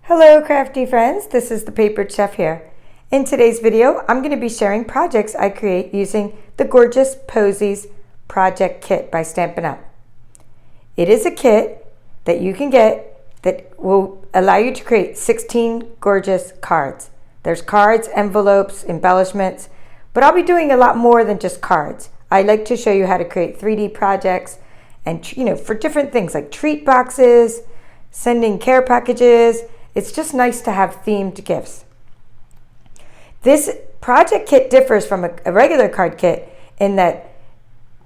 Hello crafty friends, this is the Papered Chef here. In today's video, I'm going to be sharing projects I create using the Gorgeous Posies Project Kit by Stampin Up. It is a kit that you can get that will allow you to create 16 gorgeous cards. There's cards, envelopes, embellishments, but I'll be doing a lot more than just cards. I like to show you how to create 3D projects and for different things like treat boxes, sending care packages. It's just nice to have themed gifts. This project kit differs from a regular card kit in that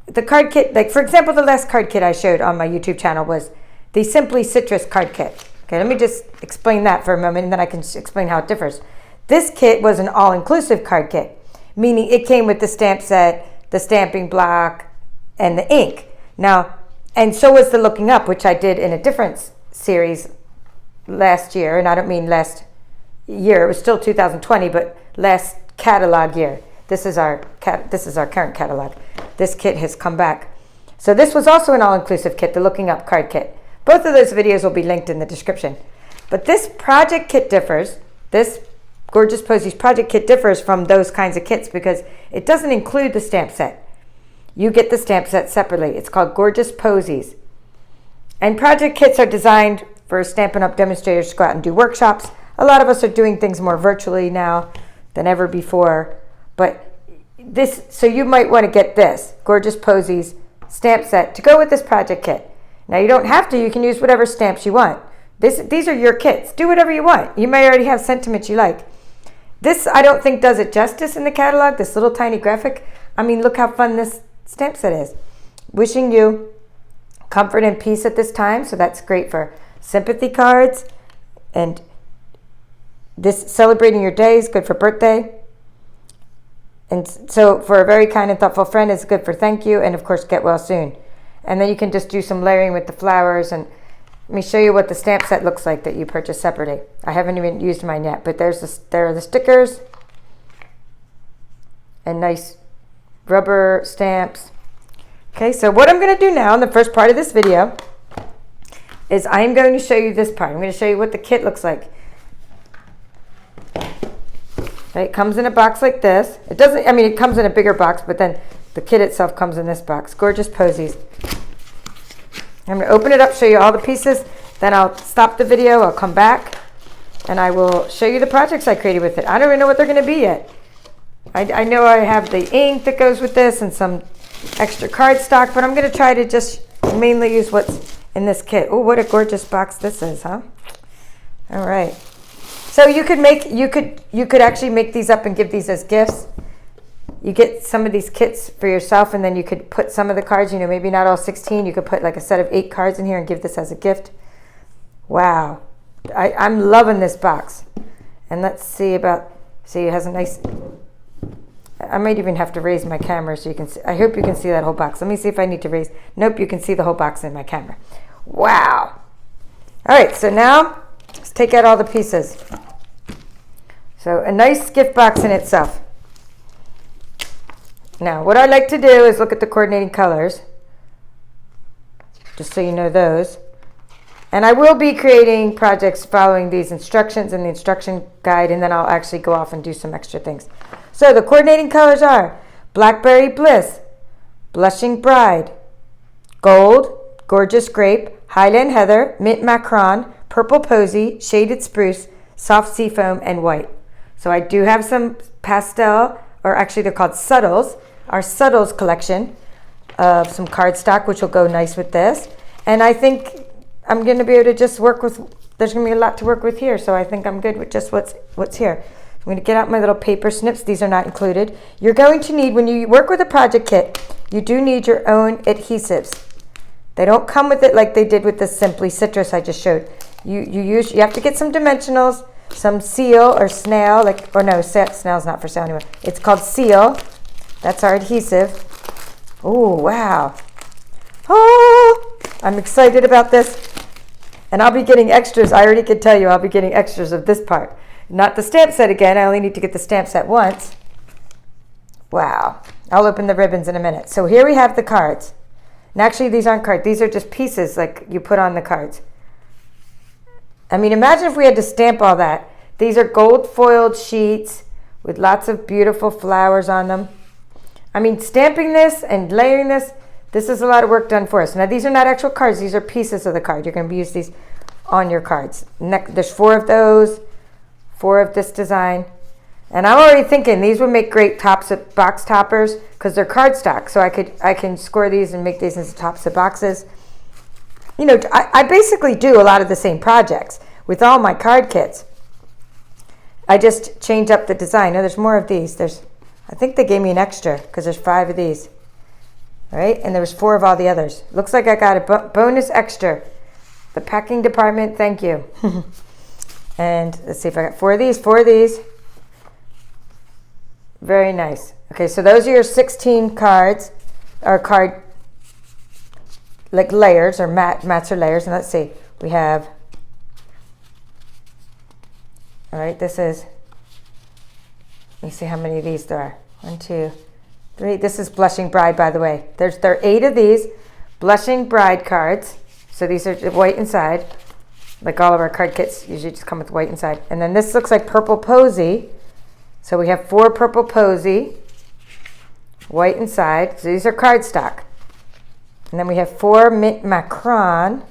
the card kit, like for example, the last card kit I showed on my YouTube channel was the Simply Citrus card kit. Okay, let me just explain that for a moment and then I can explain how it differs. This kit was an all-inclusive card kit, meaning it came with the stamp set, the stamping block, and the ink. Now, and so was the Looking Up, which I did in a different series last year, and I don't mean last year, it was still 2020, but last catalog year. This is our current catalog. This kit has come back. So this was also an all-inclusive kit, the Looking Up card kit. Both of those videos will be linked in the description. But this project kit differs, this Gorgeous Posies Project Kit differs from those kinds of kits because it doesn't include the stamp set. You get the stamp set separately. It's called Gorgeous Posies. And project kits are designed for Stampin' Up demonstrators to go out and do workshops. A lot of us are doing things more virtually now than ever before. But this, so you might want to get this Gorgeous Posies stamp set to go with this project kit. Now you don't have to, you can use whatever stamps you want. These are your kits. Do whatever you want. You may already have sentiments you like. This I don't think does it justice in the catalog, this little tiny graphic. I mean, look how fun this stamp set is. Wishing you comfort and peace at this time, so that's great for sympathy cards, and this celebrating your day is good for birthday, and so for a very kind and thoughtful friend is good for thank you, and of course get well soon. And then you can just do some layering with the flowers, and let me show you what the stamp set looks like that you purchase separately. I haven't even used mine yet, but there are the stickers and nice rubber stamps. Okay, so what I'm going to do now in the first part of this video is I'm going to show you this part. I'm going to show you what the kit looks like. Okay, it comes in a box like this. It doesn't, I mean, it comes in a bigger box, but then the kit itself comes in this box. Gorgeous Posies. I'm going to open it up, show you all the pieces, then I'll stop the video, I'll come back, and I will show you the projects I created with it. I don't even know what they're going to be yet. I know I have the ink that goes with this and some extra cardstock, but I'm going to try to just mainly use what's in this kit. Oh, what a gorgeous box this is, huh? All right. So you could actually make these up and give these as gifts. You get some of these kits for yourself, and then you could put some of the cards, maybe not all 16. You could put like a set of 8 cards in here and give this as a gift. Wow. I'm loving this box. And let's see it has a nice, I might even have to raise my camera so you can see. I hope you can see that whole box. Let me see if I need to raise. Nope, you can see the whole box in my camera. Wow. All right, so now let's take out all the pieces. So a nice gift box in itself. Now, what I like to do is look at the coordinating colors, just so you know those. And I will be creating projects following these instructions in the instruction guide, and then I'll actually go off and do some extra things. So the coordinating colors are Blackberry Bliss, Blushing Bride, Gold, Gorgeous Grape, Highland Heather, Mint Macron, Purple Posy, Shaded Spruce, Soft Seafoam, and White. So I do have some pastel, or actually they're called Subtles, our Subtles collection of some cardstock, which will go nice with this. And I think I'm going to be able to just work with, there's going to be a lot to work with here, so I think I'm good with just what's here. I'm going to get out my little paper snips. These are not included. You're going to need, when you work with a project kit, you do need your own adhesives. They don't come with it like they did with the Simply Citrus I just showed. You have to get some dimensionals, some seal or snail, snail's not for sale anymore. It's called seal. That's our adhesive. Oh, wow. Oh, I'm excited about this. And I'll be getting extras. I already can tell you I'll be getting extras of this part. Not the stamp set again. I only need to get the stamp set once. Wow. I'll open the ribbons in a minute. So here we have the cards. And actually these aren't cards. These are just pieces like you put on the cards. I mean, imagine if we had to stamp all that. These are gold foiled sheets with lots of beautiful flowers on them. I mean, stamping this and layering this is a lot of work done for us. Now, these are not actual cards. These are pieces of the card. You're going to use these on your cards. There's 4 of those, 4 of this design. And I'm already thinking these would make great box toppers because they're cardstock. So I can score these and make these into tops of boxes. You know, I basically do a lot of the same projects with all my card kits. I just change up the design. Now there's more of these. I think they gave me an extra because there's 5 of these. All right, and there was 4 of all the others. Looks like I got a bonus extra. The packing department, thank you. And let's see if I got 4 of these, 4 of these. Very nice. Okay, so those are your 16 cards, or card, like layers, or mats or layers. And let's see, we have, all right, this is, let me see how many of these there are. 1, 2, 3. This is Blushing Bride, by the way. There are 8 of these Blushing Bride cards. So these are white inside. Like all of our card kits usually just come with white inside. And then this looks like Purple Posy. So we have 4 Purple Posy, white inside. So these are cardstock. And then we have 4 Mint Macron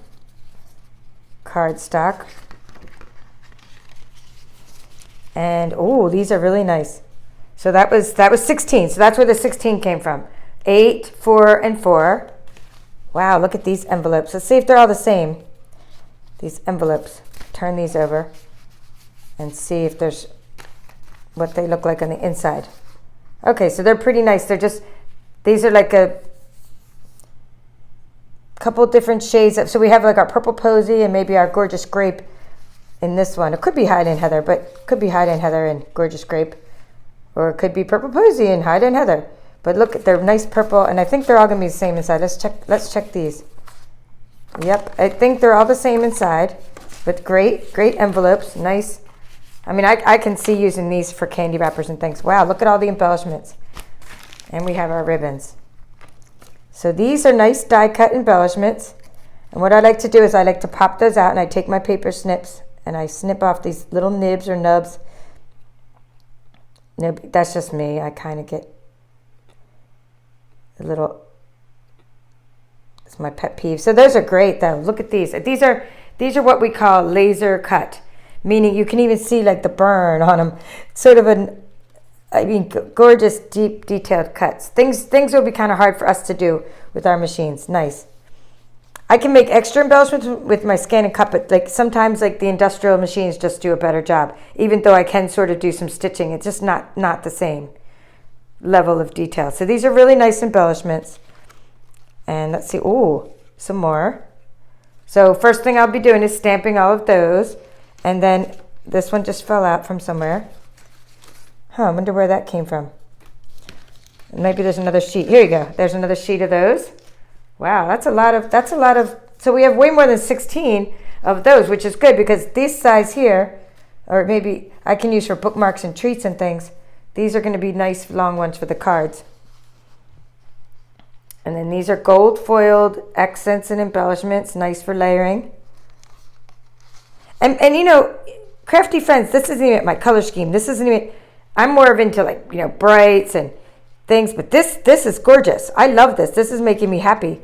cardstock. And oh, these are really nice. So that was 16. So that's where the 16 came from. 8, 4, and 4. Wow, look at these envelopes. Let's see if they're all the same. These envelopes. Turn these over and see if there's what they look like on the inside. Okay, so they're pretty nice. These are like a couple different shades so we have like our Purple Posy and maybe our Gorgeous Grape in this one. It could be Hide and Heather, but could be Hide and Heather and Gorgeous Grape. Or it could be Purple Posy and Hide and Heather. But look, they're nice purple, and I think they're all gonna be the same inside. Let's check these. Yep, I think they're all the same inside, but great envelopes, nice. I mean, I can see using these for candy wrappers and things. Wow, look at all the embellishments. And we have our ribbons. So these are nice die cut embellishments. And what I like to do is I like to pop those out, and I take my paper snips and I snip off these little nibs or nubs. No, that's just me. I kind of get a little, it's my pet peeve. So those are great though. Look at these. These are what we call laser cut, meaning you can even see like the burn on them. Sort of gorgeous, deep, detailed cuts. Things will be kind of hard for us to do with our machines. Nice. I can make extra embellishments with my scan and cut, but like sometimes like the industrial machines just do a better job. Even though I can sort of do some stitching, it's just not the same level of detail. So these are really nice embellishments. And let's see, oh, some more. So first thing I'll be doing is stamping all of those. And then this one just fell out from somewhere. I wonder where that came from. Maybe there's another sheet. Here you go. There's another sheet of those. Wow, that's a lot of, so we have way more than 16 of those, which is good because this size here, or maybe I can use for bookmarks and treats and things. These are going to be nice long ones for the cards. And then these are gold foiled accents and embellishments, nice for layering. And you know, crafty friends, this isn't even my color scheme. This isn't even, I'm more of into like, you know, brights and things, but this is gorgeous. I love this. This is making me happy.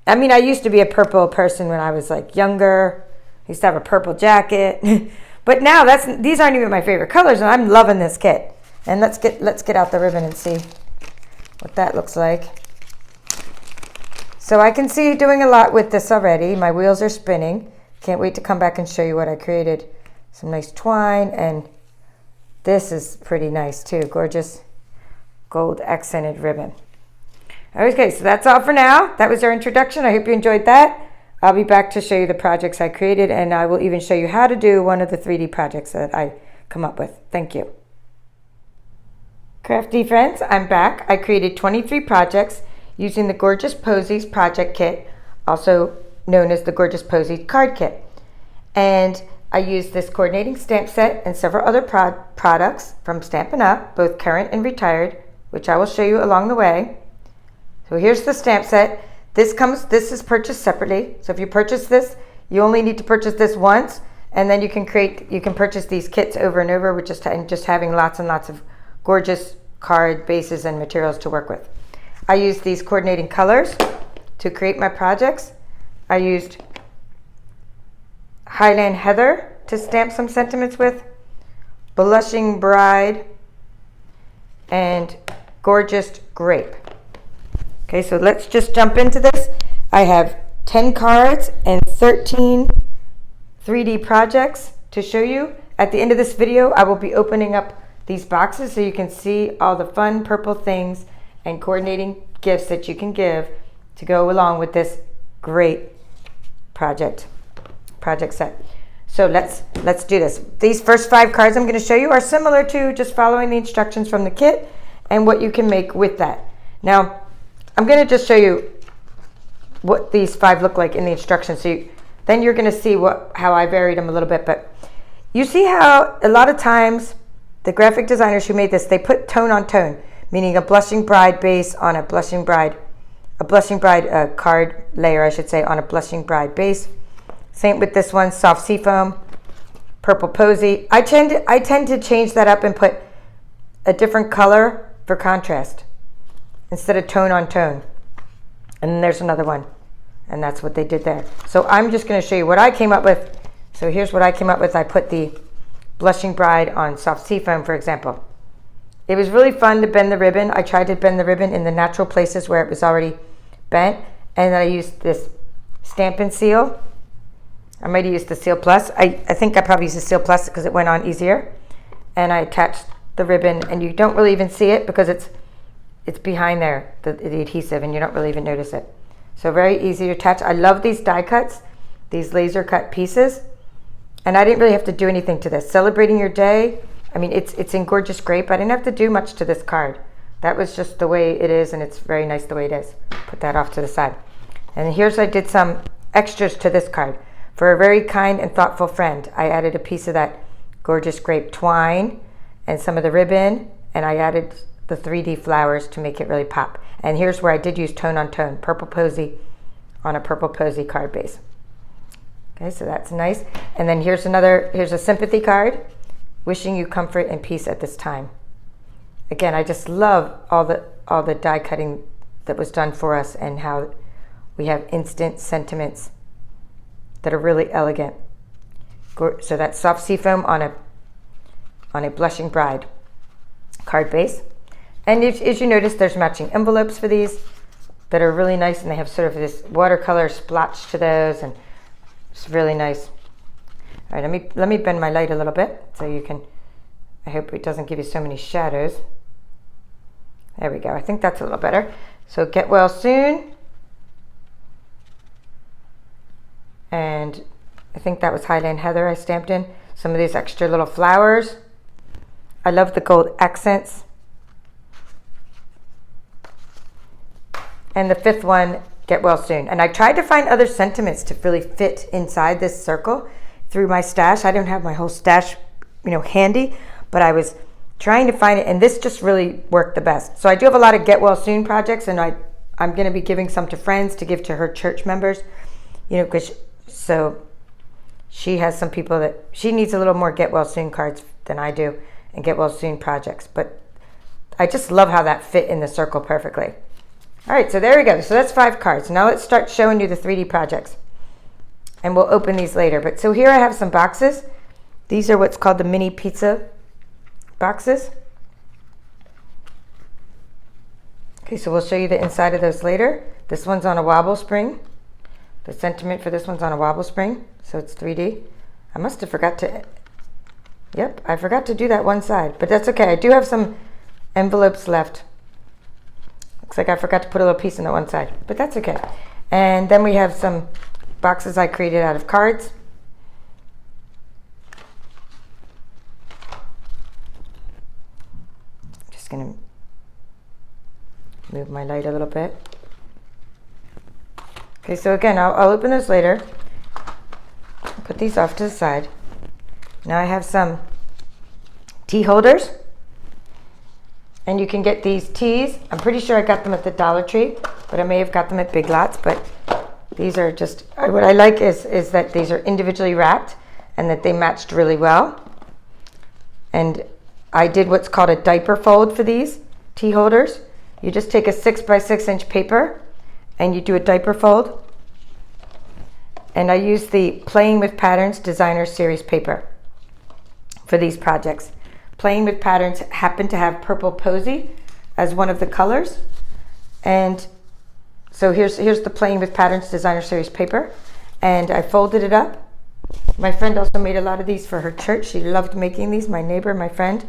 I mean, I used to be a purple person when I was like younger. I used to have a purple jacket. But now these aren't even my favorite colors, and I'm loving this kit. And let's get out the ribbon and see what that looks like. So I can see doing a lot with this already. My wheels are spinning. Can't wait to come back and show you what I created. Some nice twine, and this is pretty nice too. Gorgeous gold accented ribbon. Okay, so that's all for now. That was our introduction. I hope you enjoyed that. I'll be back to show you the projects I created, and I will even show you how to do one of the 3D projects that I come up with. Thank you. Crafty friends, I'm back. I created 23 projects using the Gorgeous Posies Project Kit, also known as the Gorgeous Posies Card Kit. And I used this coordinating stamp set and several other products from Stampin Up, both current and retired, which I will show you along the way. So here's the stamp set. This is purchased separately. So if you purchase this, you only need to purchase this once. And then you can purchase these kits over and over with just having lots and lots of gorgeous card bases and materials to work with. I used these coordinating colors to create my projects. I used Highland Heather to stamp some sentiments with, Blushing Bride, and Gorgeous Grape. Okay, so let's just jump into this. I have 10 cards and 13 3D projects to show you. At the end of this video, I will be opening up these boxes so you can see all the fun purple things and coordinating gifts that you can give to go along with this great project set. So let's do this. These first 5 cards I'm going to show you are similar to just following the instructions from the kit and what you can make with that. Now, I'm going to just show you what these 5 look like in the instructions. So then you're going to see how I varied them a little bit. But you see how a lot of times the graphic designers who made this, they put tone on tone, meaning a Blushing Bride base on a Blushing Bride card layer, I should say, on a Blushing Bride base. Same with this one, soft seafoam, purple posy. I tend to change that up and put a different color for contrast instead of tone on tone. And then there's another one, and that's what they did there. So I'm just going to show you what I came up with. So here's what I came up with. I put the Blushing Bride on soft seafoam, for example. It was really fun to bend the ribbon. I tried to bend the ribbon in the natural places where it was already bent, and then I used this Stampin' Seal. I might have used the Seal Plus. I think I probably used the Seal Plus because it went on easier. And I attached the ribbon, and you don't really even see it because it's behind there, the adhesive, and you don't really even notice it. So very easy to attach. I love these die cuts, these laser cut pieces. And I didn't really have to do anything to this. Celebrating your day, I mean, it's in Gorgeous Grape. I didn't have to do much to this card. That was just the way it is, and it's very nice the way it is. Put that off to the side. And here's, I did some extras to this card. For a very kind and thoughtful friend, I added a piece of that Gorgeous Grape twine and some of the ribbon, and I added the 3D flowers to make it really pop. And here's where I did use tone on tone, purple posy on a purple posy card base. Okay, so that's nice. And then here's a sympathy card, wishing you comfort and peace at this time. Again, I just love all the die cutting that was done for us and how we have instant sentiments that are really elegant. So that's soft seafoam on a Blushing Bride card base. And as you notice, there's matching envelopes for these that are really nice, and they have sort of this watercolor splotch to those, and it's really nice. All right, let me bend my light a little bit so you can, I hope it doesn't give you so many shadows. There we go, I think that's a little better. So get well soon. And I think that was Highland Heather I stamped in. Some of these extra little flowers. I love the gold accents. And the 5th one, get well soon. And I tried to find other sentiments to really fit inside this circle through my stash. I don't have my whole stash, handy, but I was trying to find it, and this just really worked the best. So I do have a lot of get well soon projects, and I'm going to be giving some to friends to give to her church members, because so she has some people that she needs a little more get well soon cards than I do, and get well soon projects. But I just love how that fit in the circle perfectly. All right, so there we go. So that's 5 cards. Now let's start showing you the 3D projects, and we'll open these later. But so here I have some boxes. These are what's called the mini pizza boxes. Okay, so we'll show you the inside of those later. This one's on a wobble spring. The sentiment for this one's on a wobble spring, so it's 3D. I must have forgot to, yep, I forgot to do that one side, but that's okay. I do have some envelopes left. Looks like I forgot to put a little piece on that one side, but that's okay. And then we have some boxes I created out of cards. Just gonna move my light a little bit. Okay, so again, I'll open those later. Put these off to the side. Now I have some tea holders. And you can get these teas. I'm pretty sure I got them at the Dollar Tree, but I may have got them at Big Lots. But these are just, what I like is that these are individually wrapped, and that they matched really well. And I did what's called a diaper fold for these tea holders. You just take a 6 by 6 inch paper and you do a diaper fold. And I use the Playing with Patterns Designer Series paper for these projects. Playing with Patterns happened to have purple posy as one of the colors. And so here's the Playing with Patterns Designer Series paper. And I folded it up. My friend also made a lot of these for her church. She loved making these, my neighbor, my friend.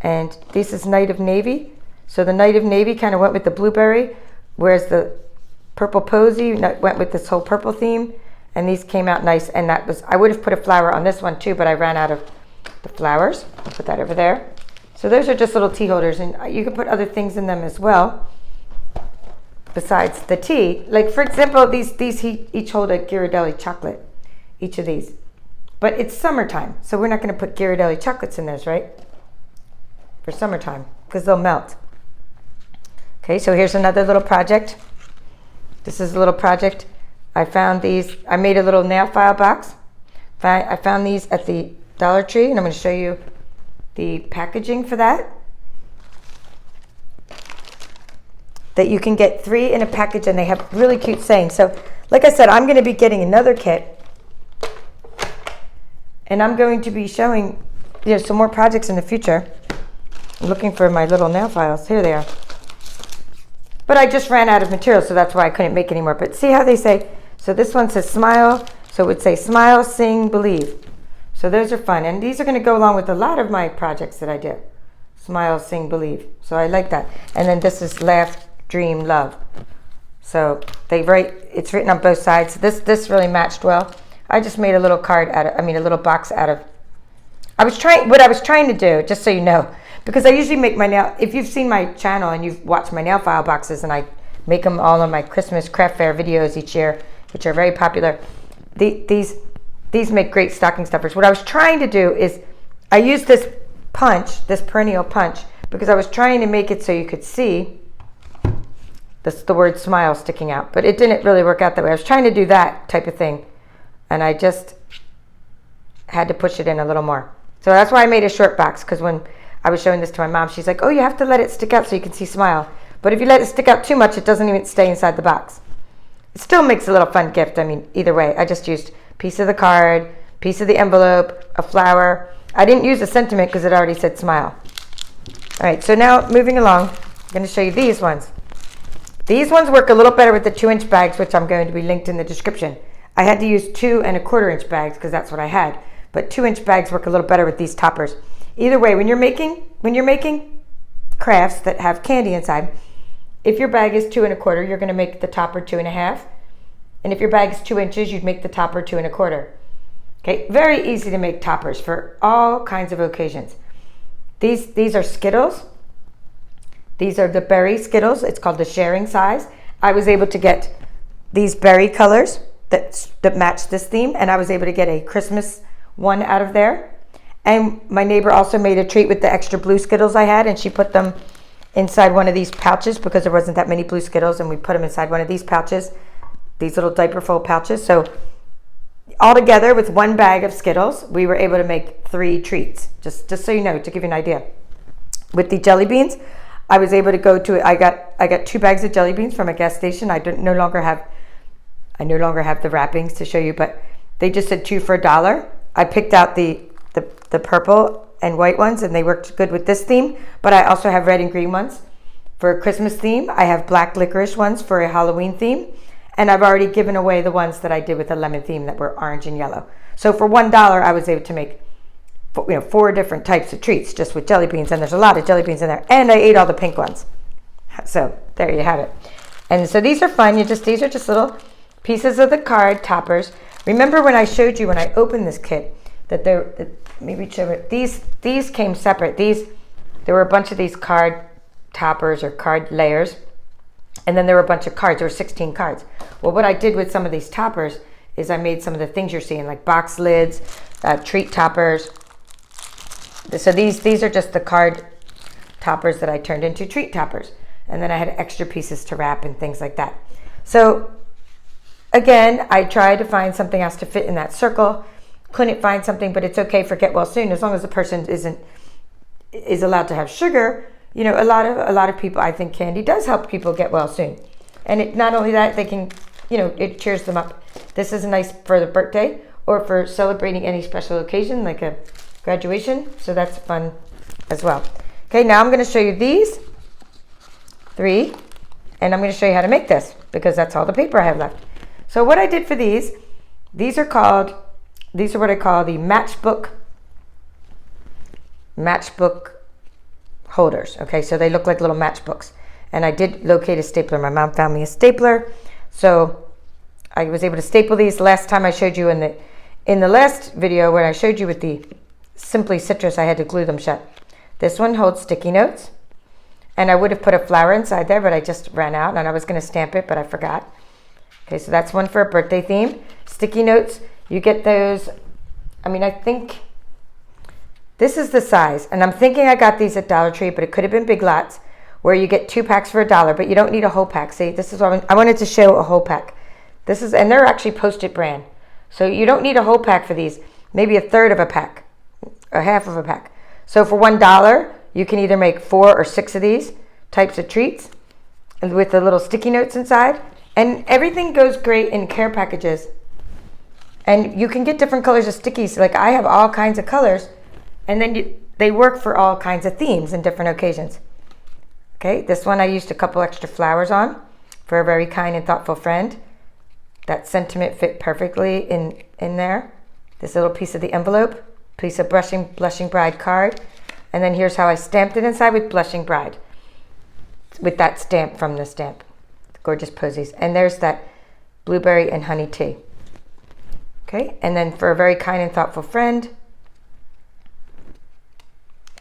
And this is Night of Navy. So the Night of Navy kind of went with the blueberry, whereas the purple posy went with this whole purple theme. And these came out nice. And that was, I would have put a flower on this one too, but I ran out of the flowers. I'll put that over there. So those are just little tea holders, and you can put other things in them as well besides the tea. Like for example, these each hold a Ghirardelli chocolate, each of these. But it's summertime, so we're not going to put Ghirardelli chocolates in those, right? For summertime, because they'll melt. Okay, so here's another little project. This is a little project. I found these. I made a little nail file box. I found these at the Dollar Tree, and I'm going to show you the packaging for that. That you can get 3 in a package, and they have really cute sayings. So, like I said, I'm going to be getting another kit, and I'm going to be showing some more projects in the future. I'm looking for my little nail files. Here they are. But I just ran out of material, so that's why I couldn't make any more. But see how they say, so this one says smile, so it would say smile, sing, believe. So those are fun, and these are going to go along with a lot of my projects that I do. Smile, sing, believe. So I like that. And then this is laugh, dream, love. So it's written on both sides. This really matched well. I just made a little card out of, a little box out of, what I was trying to do, just so you know, because I usually make my nail, if you've seen my channel and you've watched my nail file boxes, and I make them all on my Christmas craft fair videos each year, which are very popular. These make great stocking stuffers. What I was trying to do is, I used this punch, this perennial punch, because I was trying to make it so you could see the word smile sticking out. But it didn't really work out that way. I was trying to do that type of thing, and I just had to push it in a little more. So that's why I made a short box, because when I was showing this to my mom, she's like, oh, you have to let it stick out so you can see smile. But if you let it stick out too much, it doesn't even stay inside the box. It still makes a little fun gift. Either way, I just used piece of the card, piece of the envelope, a flower. I didn't use a sentiment because it already said smile. All right, so now moving along, I'm going to show you these ones. These ones work a little better with the 2-inch bags, which I'm going to be linked in the description. I had to use 2 1/4-inch bags because that's what I had. But 2-inch bags work a little better with these toppers. Either way, when you're making crafts that have candy inside, if your bag is 2 1/4, you're going to make the topper 2 1/2. And if your bag is 2 inches, you'd make the topper 2 1/4. Okay, very easy to make toppers for all kinds of occasions. These are Skittles. These are the berry Skittles. It's called the sharing size. I was able to get these berry colors that match this theme, and I was able to get a Christmas one out of there. And my neighbor also made a treat with the extra blue Skittles I had, and she put them inside one of these pouches because there wasn't that many blue Skittles, and we put them inside one of these pouches, these little diaper fold pouches. So all together with one bag of Skittles, we were able to make 3 treats, just so you know, to give you an idea. With the jelly beans, I was able to go to, I got 2 bags of jelly beans from a gas station. I no longer have the wrappings to show you, but they just said 2 for $1. I picked out the purple and white ones, and they worked good with this theme, but I also have red and green ones for a Christmas theme. I have black licorice ones for a Halloween theme, and I've already given away the ones that I did with a lemon theme that were orange and yellow. So for $1, I was able to make 4 different types of treats just with jelly beans, and there's a lot of jelly beans in there, and I ate all the pink ones. So there you have it. And so these are fun. These are just little pieces of the card toppers. Remember when I showed you when I opened this kit that these came separate. There were a bunch of these card toppers or card layers, and then there were a bunch of cards. There were 16 cards. Well, what I did with some of these toppers is I made some of the things you're seeing, like box lids, treat toppers. So these are just the card toppers that I turned into treat toppers, and then I had extra pieces to wrap and things like that. So again, I tried to find something else to fit in that circle. couldn't find something, but it's okay for get well soon as long as the person is allowed to have sugar. You know, a lot of people, I think candy does help people get well soon. And it, not only that, they can, you know, it cheers them up. This is nice for the birthday or for celebrating any special occasion like a graduation. So that's fun as well. Okay, now I'm going to show you these 3, and I'm going to show you how to make this because that's all the paper I have left. So what I did for these are what I call the matchbook holders. Okay, so they look like little matchbooks. And I did locate a stapler. My mom found me a stapler, so I was able to staple these. Last time I showed you in the last video when I showed you with the Simply Citrus, I had to glue them shut. This one holds sticky notes, and I would have put a flower inside there, but I just ran out, and I was going to stamp it, but I forgot. Okay, so that's one for a birthday theme. Sticky notes, you get those. I mean, I think this is the size, and I'm thinking I got these at Dollar Tree, but it could have been Big Lots, where you get 2 packs for $1, but you don't need a whole pack. See, this is what I wanted to show a whole pack. This is, and they're actually Post-it brand. So you don't need a whole pack for these, maybe a third of a pack, or half of a pack. So for $1, you can either make 4 or 6 of these types of treats with the little sticky notes inside. And everything goes great in care packages. And you can get different colors of stickies. Like I have all kinds of colors, and then they work for all kinds of themes and different occasions. Okay, this one I used a couple extra flowers on for a very kind and thoughtful friend. That sentiment fit perfectly in there. This little piece of the envelope, piece of Blushing Bride card. And then here's how I stamped it inside with Blushing Bride. With that stamp from the stamp, Gorgeous Posies. And there's that blueberry and honey tea. Okay, and then for a very kind and thoughtful friend,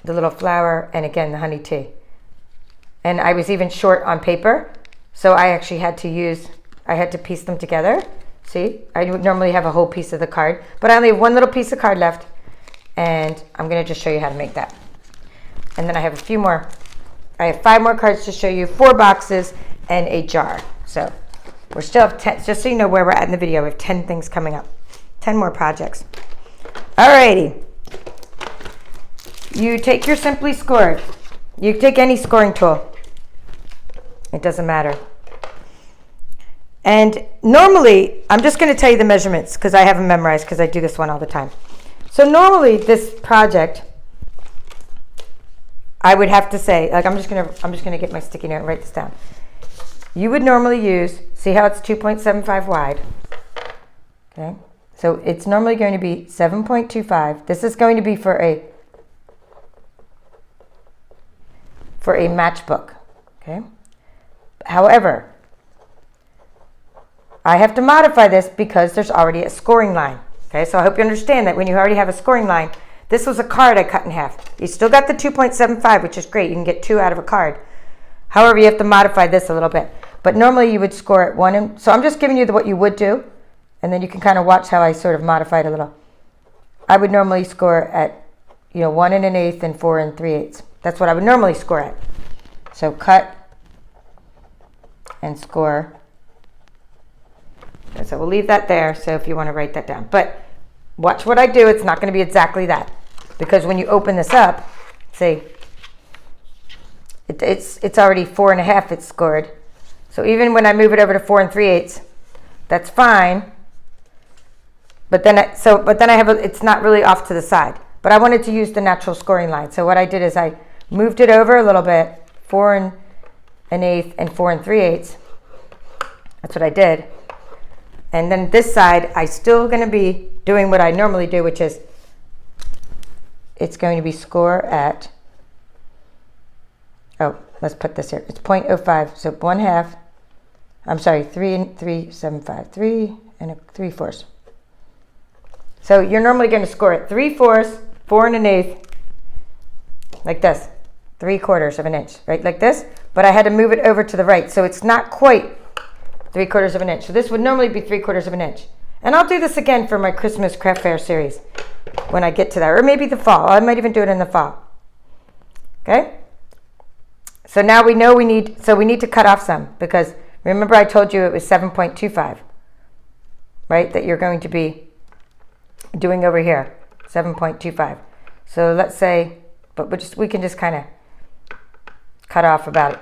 the little flower, and again, the honey tea. And I was even short on paper, so I actually had to piece them together. See, I would normally have a whole piece of the card, but I only have one little piece of card left, and I'm going to just show you how to make that. And then I have a few more. I have 5 more cards to show you, 4 boxes, and a jar. So we're still have 10, just so you know where we're at in the video, we have 10 things coming up, 10 more projects. Alrighty. You take your Simply Scored. You take any scoring tool. It doesn't matter. And normally, I'm just going to tell you the measurements because I have them memorized because I do this one all the time. So normally this project, I would have to say, like I'm just gonna get my sticky note and write this down. You would normally use, see how it's 2.75 wide. Okay, so it's normally going to be 7.25. This is going to be for a matchbook. Okay. However, I have to modify this because there's already a scoring line. Okay, so I hope you understand that when you already have a scoring line, this was a card I cut in half. You still got the 2.75, which is great. You can get 2 out of a card. However, you have to modify this a little bit. But normally you would score at 1. And so I'm just giving you what you would do, and then you can kind of watch how I sort of modify it a little. I would normally score at, 1 1/8 and 4 3/8. That's what I would normally score at. So cut and score. Okay, so we'll leave that there. So if you want to write that down, but watch what I do. It's not going to be exactly that, because when you open this up, see, it's already 4 1/2. It's scored. So even when I move it over to 4 3/8, that's fine. But then I have it's not really off to the side. But I wanted to use the natural scoring line. So what I did is I moved it over a little bit, 4 1/8 and 4 3/8. That's what I did. And then this side, I'm still going to be doing what I normally do, which is it's going to be score at, let's put this here. It's 0.05, so 1/2. I'm sorry, 3 3/75, 3 3/4. So you're normally going to score at 3/4, 4 1/8, like this, 3/4 of an inch, right, like this. But I had to move it over to the right, so it's not quite 3/4 of an inch. So this would normally be 3/4 of an inch. And I'll do this again for my Christmas craft fair series when I get to that, or maybe the fall. I might even do it in the fall. Okay. So now we know we need to cut off some, because remember I told you it was 7.25, right? That you're going to be doing over here, 7.25. So let's say, but we can just kind of cut off about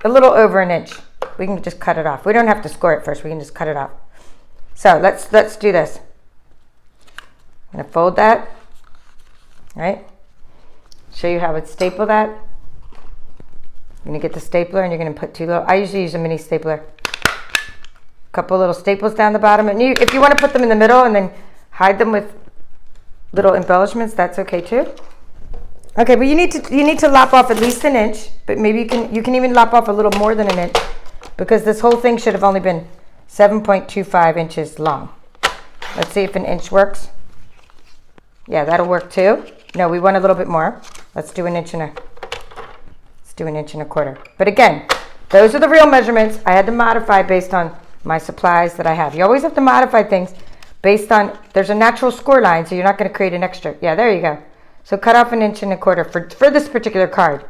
a little over an inch. We can just cut it off. We don't have to score it first. We can just cut it off. So let's do this. I'm gonna fold that, right? Show you how I would staple that. You're gonna get the stapler and you're gonna put two little, I usually use a mini stapler. A couple little staples down the bottom. And if you wanna put them in the middle and then hide them with little embellishments, that's okay too. Okay, but you need to lop off at least an inch, but maybe you can even lop off a little more than an inch, because this whole thing should have only been 7.25 inches long. Let's see if an inch works. Yeah, that'll work too. No, we want a little bit more. Let's do an inch and a quarter. But again, those are the real measurements. I had to modify based on my supplies that I have. You always have to modify things based on, there's a natural score line, so you're not going to create an extra. Yeah, there you go. So cut off an inch and a quarter for this particular card.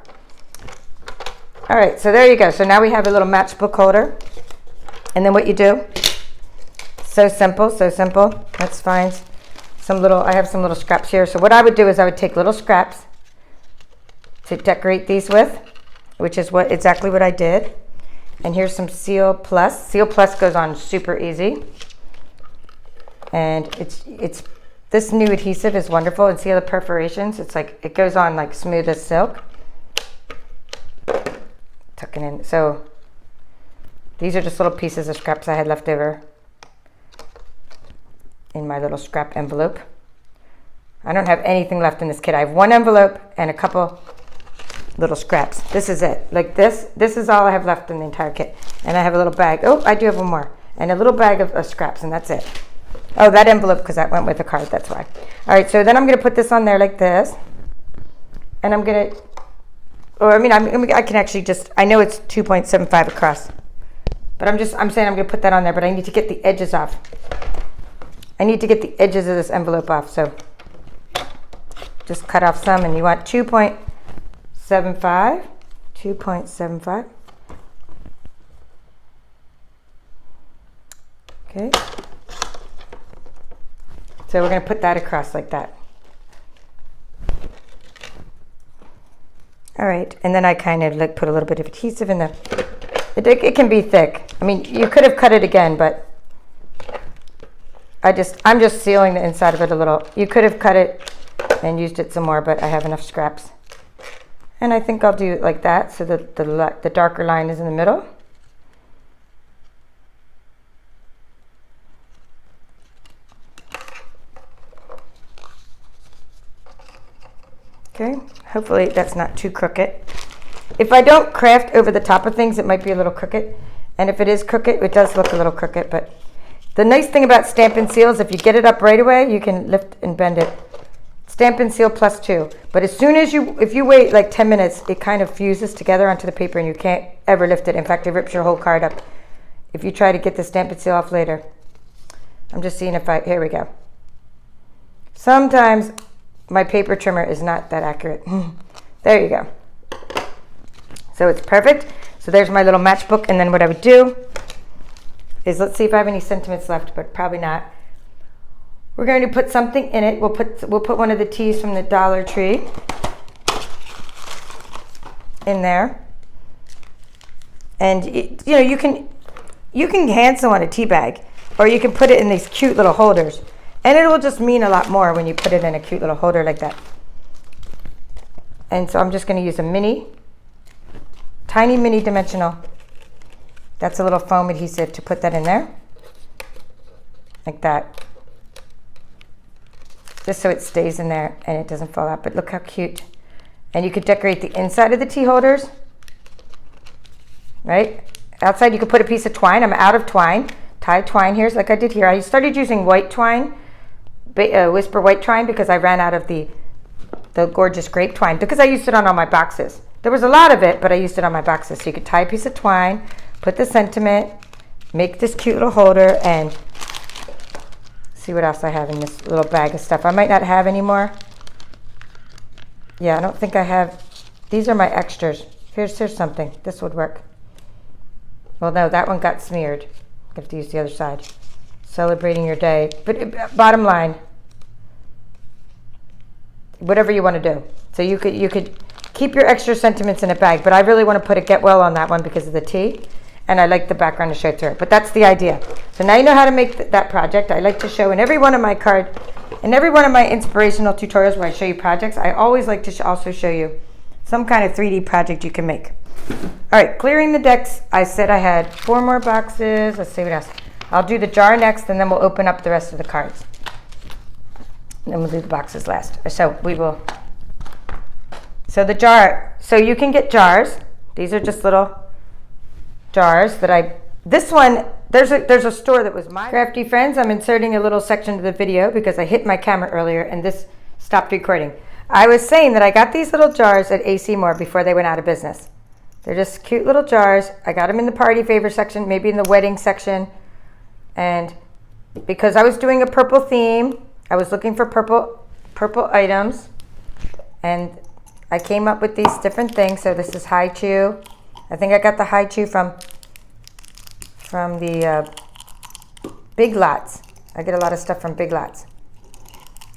All right, so there you go. So now we have a little matchbook holder. And then what you do, so simple, so simple. Let's find I have some little scraps here. So what I would do is I would take little scraps to decorate these with, which is exactly what I did. And here's some Seal Plus. Seal Plus goes on super easy. And it's this new adhesive is wonderful. And see how the perforations? It's like, it goes on like smooth as silk. Tuck it in. So these are just little pieces of scraps I had left over in my little scrap envelope. I don't have anything left in this kit. I have one envelope and a couple little scraps. This is it. Like this is all I have left in the entire kit. And I have a little bag. Oh, I do have one more. And a little bag of scraps, and that's it. Oh, that envelope, because that went with the card, that's why. All right, so then I'm going to put this on there like this. And I'm going to, or I can actually just, I know it's 2.75 across. But I'm saying I'm going to put that on there, but I need to get the edges off. I need to get the edges of this envelope off, so just cut off some, and you want 2.75. Okay. So we're going to put that across like that. All right, and then I kind of like put a little bit of adhesive in the, it can be thick. I mean, you could have cut it again, but I'm just sealing the inside of it a little. You could have cut it and used it some more, but I have enough scraps. And I think I'll do it like that, so that the darker line is in the middle. Okay, hopefully that's not too crooked. If I don't craft over the top of things, it might be a little crooked. And if it is crooked, it does look a little crooked, but the nice thing about Stampin' Seal is if you get it up right away, you can lift and bend it. Stampin' Seal +2. But as soon as if you wait like 10 minutes, it kind of fuses together onto the paper and you can't ever lift it. In fact, it rips your whole card up if you try to get the Stampin' Seal off later. I'm just seeing here we go. Sometimes my paper trimmer is not that accurate. There you go. So it's perfect. So there's my little matchbook, and then what I would do is, let's see if I have any sentiments left, but probably not. We're going to put something in it. We'll put one of the teas from the Dollar Tree in there. And you can hand someone a tea bag, or you can put it in these cute little holders. And it will just mean a lot more when you put it in a cute little holder like that. And so I'm just going to use a tiny mini dimensional. That's a little foam adhesive to put that in there. Like that. Just so it stays in there and it doesn't fall out. But look how cute. And you could decorate the inside of the tea holders. Right? Outside you could put a piece of twine. I'm out of twine. Tie twine here, like I did here. I started using white twine. Whisper white twine, because I ran out of the Gorgeous grape twine, because I used it on all my boxes. There was a lot of it, but I used it on my boxes. So you could tie a piece of twine, put the sentiment, make this cute little holder, and see what else I have in this little bag of stuff. I might not have any more. Yeah, I don't think I have. These are my extras. Here's something. This would work. Well, no, that one got smeared. I have to use the other side. Celebrating your day. But bottom line, whatever you want to do. So you could keep your extra sentiments in a bag, but I really want to put a Get Well on that one because of the T, and I like the background to show through it. But that's the idea. So now you know how to make that project. I like to show in every one of my inspirational tutorials where I show you projects, I always like to also show you some kind of 3D project you can make. All right, clearing the decks. I said I had 4 more boxes. Let's see what else. I'll do the jar next, and then we'll open up the rest of the cards. And then we'll do the boxes last. So we will. So the jar. So you can get jars. These are just little jars that this one, there's a store that was mine. Crafty friends, I'm inserting a little section of the video because I hit my camera earlier and this stopped recording. I was saying that I got these little jars at AC Moore before they went out of business. They're just cute little jars. I got them in the party favor section, maybe in the wedding section. And because I was doing a purple theme, I was looking for purple items. And I came up with these different things. So this is High Chew. I think I got the High Chew from the Big Lots. I get a lot of stuff from Big Lots.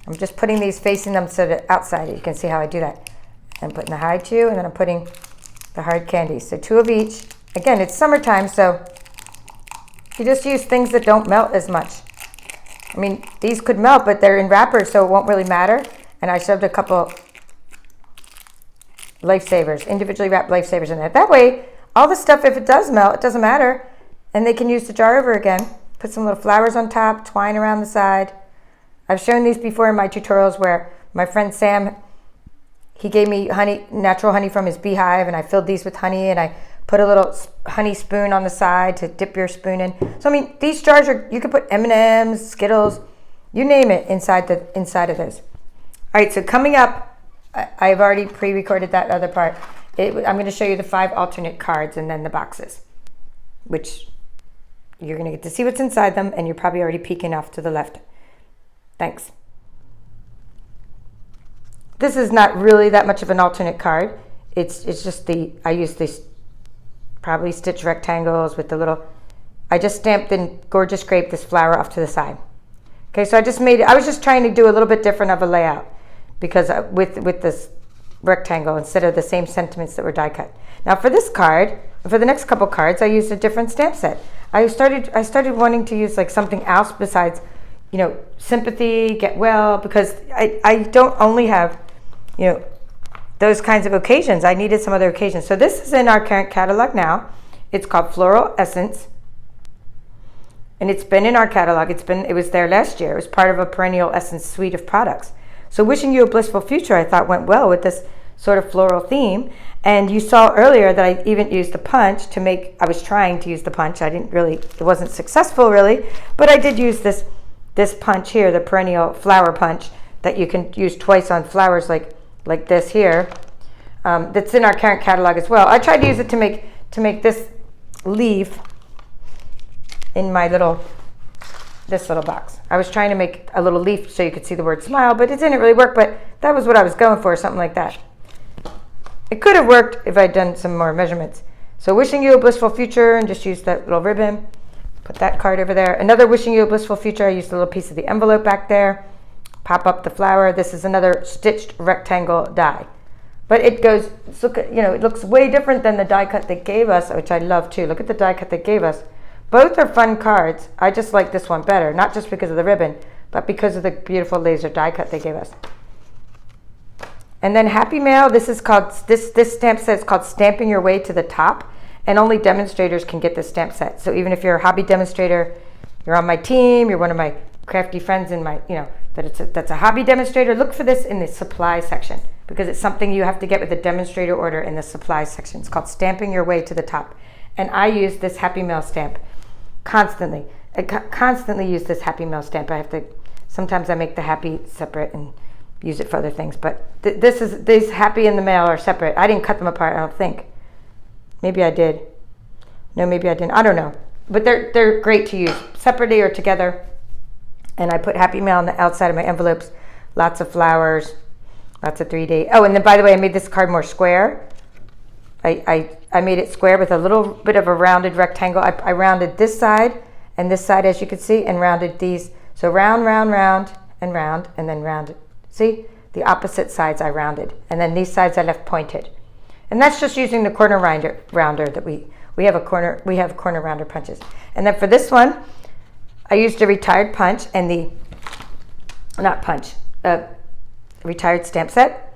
I'm just putting these facing them so that outside you can see how I do that. I'm putting the High Chew, and then I'm putting the hard candies. So 2 of each. Again, it's summertime, so you just use things that don't melt as much. I mean, these could melt, but they're in wrappers, so it won't really matter. And I shoved a couple Lifesavers, individually wrapped Lifesavers in there. That way, all the stuff, if it does melt, it doesn't matter. And they can use the jar over again. Put some little flowers on top, twine around the side. I've shown these before in my tutorials where my friend Sam, he gave me honey, natural honey from his beehive, and I filled these with honey, and I put a little honey spoon on the side to dip your spoon in. So I mean, these jars you could put M&Ms, Skittles, you name it inside of those. All right, so coming up, I've already pre-recorded that other part. I'm going to show you the 5 alternate cards and then the boxes, which you're going to get to see what's inside them, and you're probably already peeking off to the left. Thanks. This is not really that much of an alternate card. It's just I use these probably stitch rectangles with the little, I just stamped in Gorgeous Grape this flower off to the side. Okay, so I just made it, I was just trying to do a little bit different of a layout because with this rectangle instead of the same sentiments that were die cut. Now for this card, for the next couple cards, I used a different stamp set. I started wanting to use like something else besides, you know, sympathy, get well, because I don't only have, you know, those kinds of occasions. I needed some other occasions. So this is in our current catalog now. It's called Floral Essence. And it's been in our catalog. It was there last year. It was part of a perennial essence suite of products. So Wishing You a Blissful Future I thought went well with this sort of floral theme. And you saw earlier that I even used the punch to make, I was trying to use the punch. It wasn't successful really, but I did use this punch here, the perennial flower punch that you can use twice on flowers like this here. That's in our current catalog as well. I tried to use it to make this leaf in my this little box. I was trying to make a little leaf so you could see the word smile, but it didn't really work, but that was what I was going for, something like that. It could have worked if I'd done some more measurements. So Wishing You a Blissful Future, and just use that little ribbon. Put that card over there. Another Wishing You a Blissful Future. I used a little piece of the envelope back there. Pop up the flower. This is another stitched rectangle die. But it goes, look at, it looks way different than the die cut they gave us, which I love too. Look at the die cut they gave us. Both are fun cards. I just like this one better, not just because of the ribbon, but because of the beautiful laser die cut they gave us. And then Happy Mail, this is called, this stamp set is called Stamping Your Way to the Top, and only demonstrators can get this stamp set. So even if you're a hobby demonstrator, you're on my team, you're one of my crafty friends in my, that's a hobby demonstrator, look for this in the supply section because it's something you have to get with a demonstrator order in the supply section. It's called Stamping Your Way to the Top. And I use this Happy Mail stamp constantly. I constantly use this Happy Mail stamp. Sometimes I make the happy separate and use it for other things, but these happy in the mail are separate. I didn't cut them apart, I don't think. Maybe I did. No, maybe I didn't. I don't know. But they're great to use separately or together. And I put Happy Mail on the outside of my envelopes. Lots of flowers, lots of 3D. Oh, and then by the way, I made this card more square. I made it square with a little bit of a rounded rectangle. I rounded this side and this side, as you can see, and rounded these. So round, round, round, and then rounded. See? The opposite sides I rounded, and then these sides I left pointed. And that's just using the corner rounder that we have corner rounder punches. And then for this one, I used a retired punch and retired stamp set,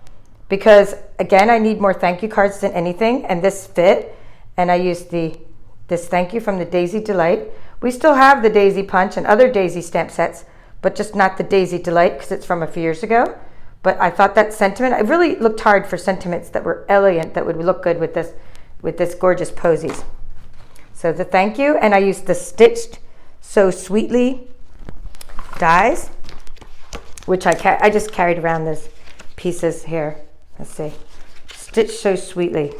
because again, I need more thank you cards than anything, and this fit. And I used this thank you from the Daisy Delight. We still have the Daisy Punch and other Daisy stamp sets, but just not the Daisy Delight because it's from a few years ago. But I thought that sentiment, I really looked hard for sentiments that were elegant, that would look good with this Gorgeous Posies. So the thank you, and I used the Stitched So Sweetly dies, which I just carried around those pieces here. Let's see. Stitched So Sweetly.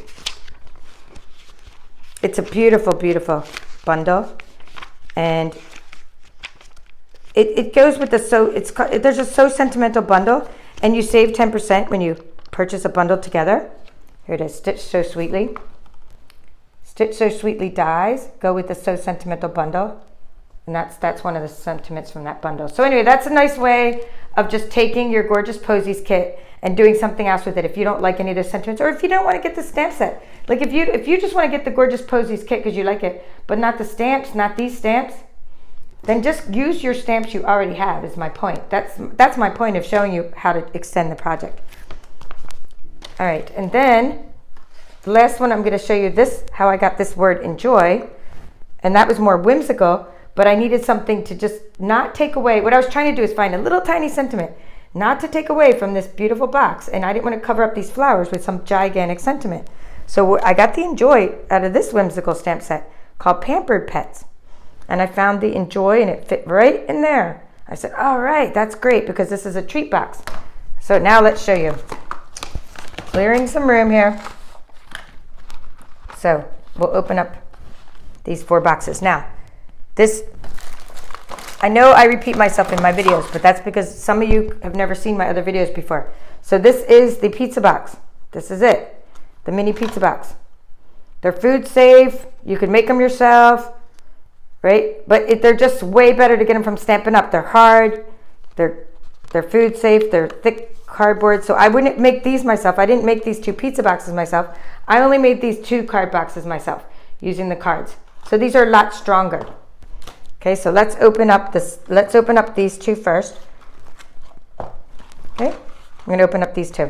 It's a beautiful, beautiful bundle, and it goes with the there's a So Sentimental bundle, and you save 10% when you purchase a bundle together. Here it is, Stitched So Sweetly. Stitched So Sweetly dies go with the So Sentimental bundle, and that's one of the sentiments from that bundle. So anyway, that's a nice way of just taking your Gorgeous Posies kit and doing something else with it if you don't like any of the sentiments, or if you don't want to get the stamp set. Like if you just want to get the Gorgeous Posies kit because you like it, but not the stamps, not these stamps, then just use your stamps you already have, is my point. That's my point of showing you how to extend the project. All right, and then the last one, I'm going to show you how I got this word enjoy, and that was more whimsical, but I needed something to just not take away. What I was trying to do is find a little tiny sentiment, not to take away from this beautiful box, and I didn't want to cover up these flowers with some gigantic sentiment. So I got the enjoy out of this whimsical stamp set called Pampered Pets. And I found the enjoy, and it fit right in there. I said, all right, that's great, because this is a treat box. So now let's show you. Clearing some room here. So we'll open up these 4 boxes. Now, I know I repeat myself in my videos, but that's because some of you have never seen my other videos before. So this is the pizza box. This is it, the mini pizza box. They're food safe. You can make them yourself. Right? But they're just way better to get them from Stampin' Up. They're hard, they're food safe, they're thick cardboard. So I wouldn't make these myself. I didn't make these 2 pizza boxes myself. I only made these 2 card boxes myself using the cards. So these are a lot stronger. Okay, so let's open up these 2 first. Okay, I'm going to open up these 2.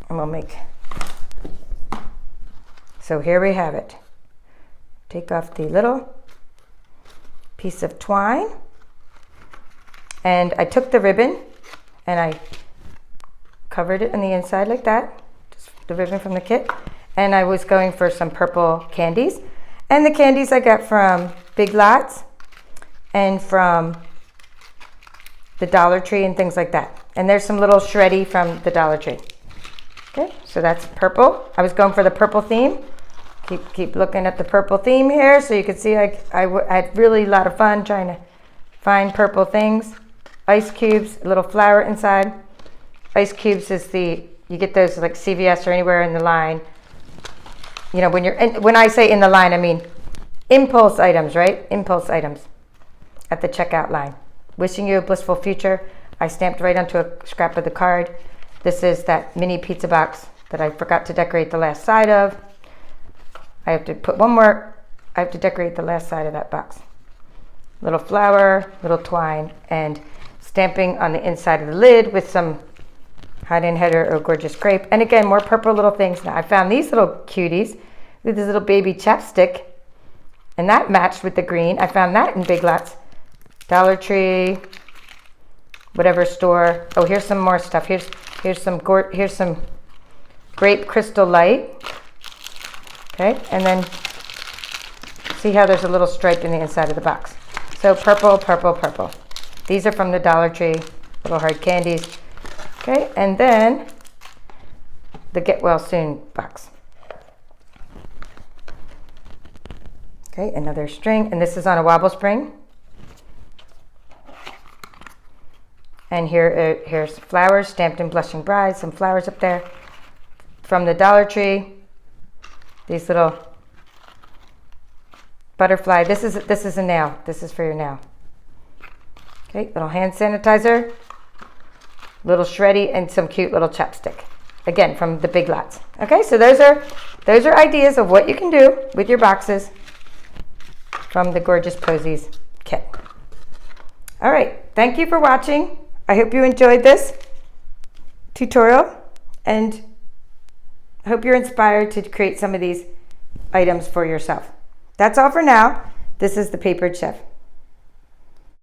And we'll make. So here we have it. Take off the little piece of twine, and I took the ribbon and I covered it on the inside like that, just the ribbon from the kit, and I was going for some purple candies, and the candies I got from Big Lots and from the Dollar Tree and things like that. And there's some little shreddy from the Dollar Tree. Okay, so that's purple. I was going for the purple theme. Keep looking at the purple theme here, so you can see I had really a lot of fun trying to find purple things. Ice cubes, a little flower inside. Ice cubes is you get those like CVS or anywhere in the line. You know, when I say in the line, I mean impulse items, right? Impulse items at the checkout line. Wishing you a blissful future. I stamped right onto a scrap of the card. This is that mini pizza box that I forgot to decorate the last side of. I have to put one more, I have to decorate the last side of that box. Little flower, little twine, and stamping on the inside of the lid with some hide-in header or gorgeous crepe. And again, more purple little things. Now I found these little cuties with this little baby chapstick, and that matched with the green. I found that in Big Lots, Dollar Tree, whatever store. Oh, here's some more stuff. Here's some grape crystal light. Okay, and then see how there's a little stripe in the inside of the box. So purple, purple, purple. These are from the Dollar Tree, little hard candies. Okay, and then the Get Well Soon box. Okay, another string, and this is on a wobble spring. And here's flowers stamped in Blushing Bride, some flowers up there. From the Dollar Tree, these little butterfly. This is a nail. This is for your nail. Okay, little hand sanitizer, little shreddy, and some cute little chapstick. Again, from the Big Lots. Okay, so those are ideas of what you can do with your boxes from the Gorgeous Posies Kit. All right, thank you for watching. I hope you enjoyed this tutorial and I hope you're inspired to create some of these items for yourself. That's all for now. This is the Papered Chef.